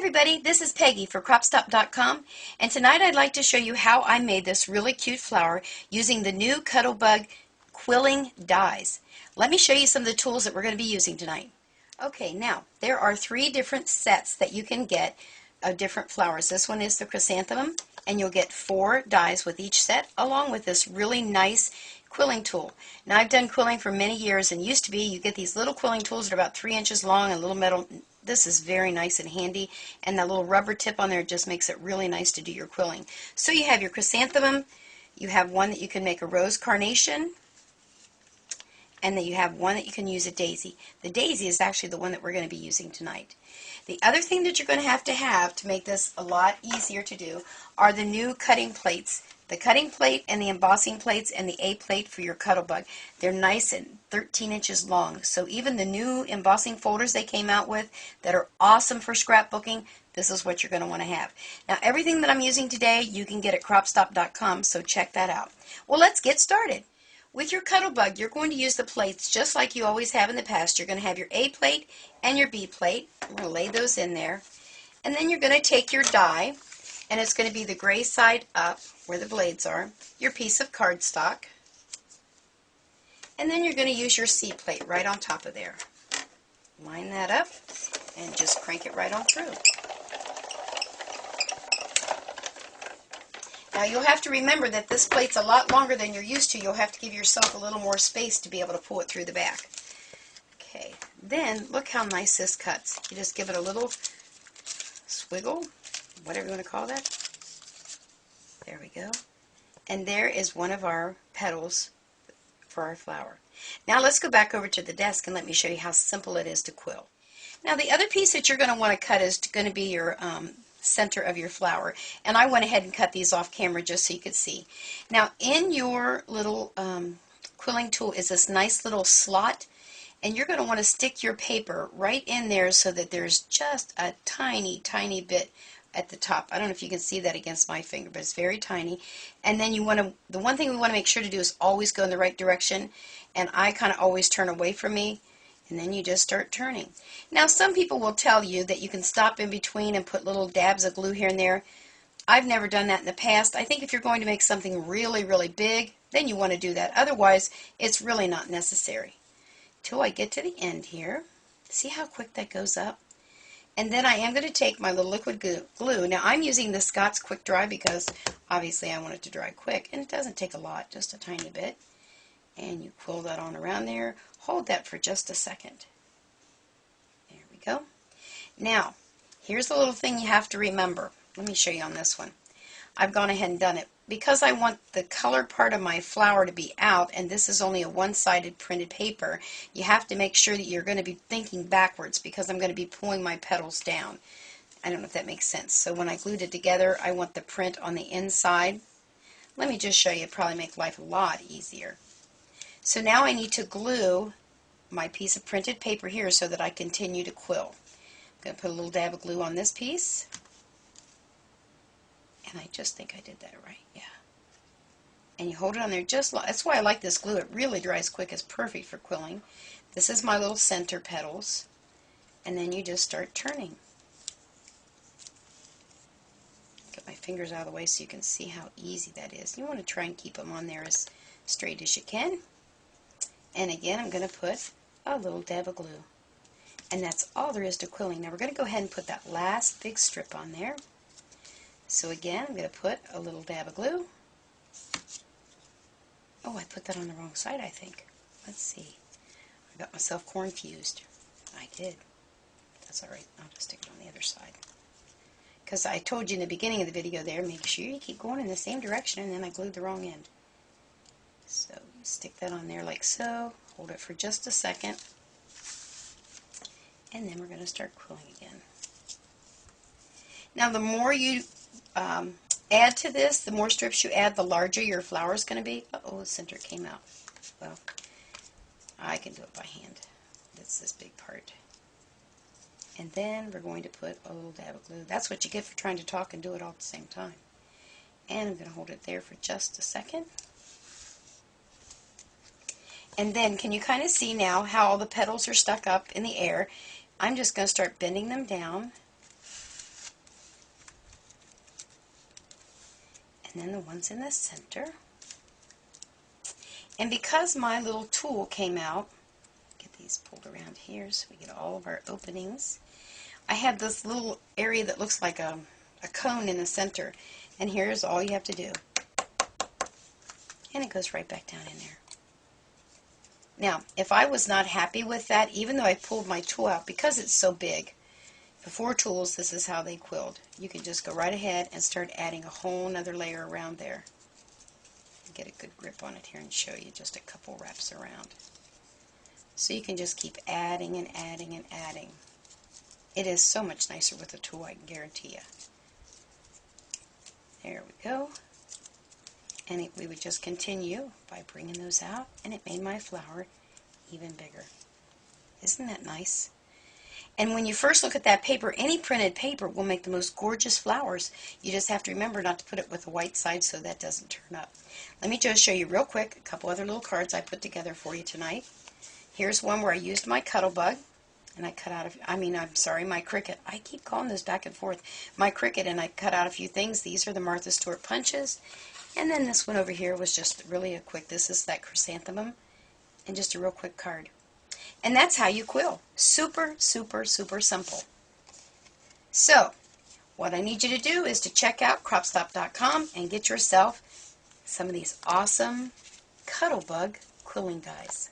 everybody, this is Peggy for Cropstop.com, and tonight I'd like to show you how I made this really cute flower using the new Cuttlebug Quilling Dies. Let me show you some of the tools that we're going to be using tonight. Okay, now there are 3 different sets that you can get of different flowers. This one is the chrysanthemum, and you'll get 4 dies with each set along with this really nice quilling tool. Now I've done quilling for many years, and used to be you get these little quilling tools that are about 3 inches long and little metal. This is very nice and handy, and that little rubber tip on there just makes it really nice to do your quilling. So you have your chrysanthemum, you have one that you can make a rose carnation, and then you have one that you can use a daisy. The daisy is actually the one that we're going to be using tonight. The other thing that you're going to have to make this a lot easier to do are the new cutting plates. The cutting plate and the embossing plates and the A plate for your Cuttlebug. They're nice and 13 inches long. So even the new embossing folders they came out with that are awesome for scrapbooking, this is what you're going to want to have. Now everything that I'm using today you can get at cropstop.com, so check that out. Well, let's get started. With your Cuttlebug, you're going to use the plates just like you always have in the past. You're going to have your A plate and your B plate. I'm going to lay those in there. And then you're going to take your die, and it's going to be the gray side up where the blades are, your piece of cardstock, and then you're going to use your C plate right on top of there. Line that up and just crank it right on through. Now you'll have to remember that this plate's a lot longer than you're used to. You'll have to give yourself a little more space to be able to pull it through the back. Okay, then look how nice this cuts. You just give it a little swiggle, whatever you want to call that. There we go. And there is one of our petals for our flower. Now let's go back over to the desk and let me show you how simple it is to quill. Now the other piece that you're going to want to cut is going to be your center of your flower. And I went ahead and cut these off camera just so you could see. Now in your little quilling tool is this nice little slot, and you're going to want to stick your paper right in there so that there's just a tiny, tiny bit at the top. I don't know if you can see that against my finger, but it's very tiny. And then you want to, the one thing we want to make sure to do is always go in the right direction, and I kind of always turn away from me, and then you just start turning. Now some people will tell you that you can stop in between and put little dabs of glue here and there. I've never done that in the past. I think if you're going to make something really, really big, then you want to do that. Otherwise, it's really not necessary. Till I get to the end here. See how quick that goes up? And then I am going to take my little liquid glue. Now I'm using the Scott's Quick Dry because obviously I want it to dry quick, and it doesn't take a lot, just a tiny bit. And you quill that on around there. Hold that for just a second. There we go. Now, here's the little thing you have to remember. Let me show you on this one. I've gone ahead and done it. Because I want the color part of my flower to be out, and this is only a one-sided printed paper, you have to make sure that you're going to be thinking backwards because I'm going to be pulling my petals down. I don't know if that makes sense. So when I glued it together, I want the print on the inside. Let me just show you. It'll probably make life a lot easier. So now I need to glue my piece of printed paper here so that I continue to quill. I'm going to put a little dab of glue on this piece. And I just think I did that right, yeah. And you hold it on there just like, that's why I like this glue. It really dries quick. It's perfect for quilling. This is my little center petals. And then you just start turning. Get my fingers out of the way so you can see how easy that is. You want to try and keep them on there as straight as you can. And again, I'm going to put a little dab of glue. And that's all there is to quilling. Now we're going to go ahead and put that last big strip on there. So again, I'm going to put a little dab of glue. Oh, I put that on the wrong side, I think. Let's see. I got myself confused. I did. That's all right. I'll just stick it on the other side. Because I told you in the beginning of the video there, make sure you keep going in the same direction, and then I glued the wrong end. So you stick that on there like so. Hold it for just a second. And then we're going to start quilling again. Now the more you add to this, the more strips you add, the larger your flower is going to be. Uh-oh, the center came out. Well, I can do it by hand. That's this big part. And then we're going to put a little dab of glue. That's what you get for trying to talk and do it all at the same time. And I'm going to hold it there for just a second. And then, can you kind of see now how all the petals are stuck up in the air? I'm just going to start bending them down. and then the ones in the center. And because my little tool came out, get these pulled around here so we get all of our openings. I have this little area that looks like a cone in the center, and here's all you have to do. And it goes right back down in there. Now, if I was not happy with that, even though I pulled my tool out, because it's so big, the 4 tools, this is how they quilled. You can just go right ahead and start adding a whole nother layer around there. Get a good grip on it here and show you just a couple wraps around. So you can just keep adding and adding and adding. It is so much nicer with a tool, I can guarantee you. There we go. And we would just continue by bringing those out, and it made my flower even bigger. Isn't that nice? And when you first look at that paper, any printed paper will make the most gorgeous flowers. You just have to remember not to put it with the white side so that doesn't turn up. Let me just show you real quick a couple other little cards I put together for you tonight. Here's one where I used my Cuttlebug, and I cut out my Cricut. I keep calling those back and forth. My Cricut, and I cut out a few things. These are the Martha Stewart punches. And then this one over here was just really a quick, this is that chrysanthemum, and just a real quick card. And that's how you quill. Super, super, super simple. So, what I need you to do is to check out cropstop.com and get yourself some of these awesome Cuttlebug quilling dies.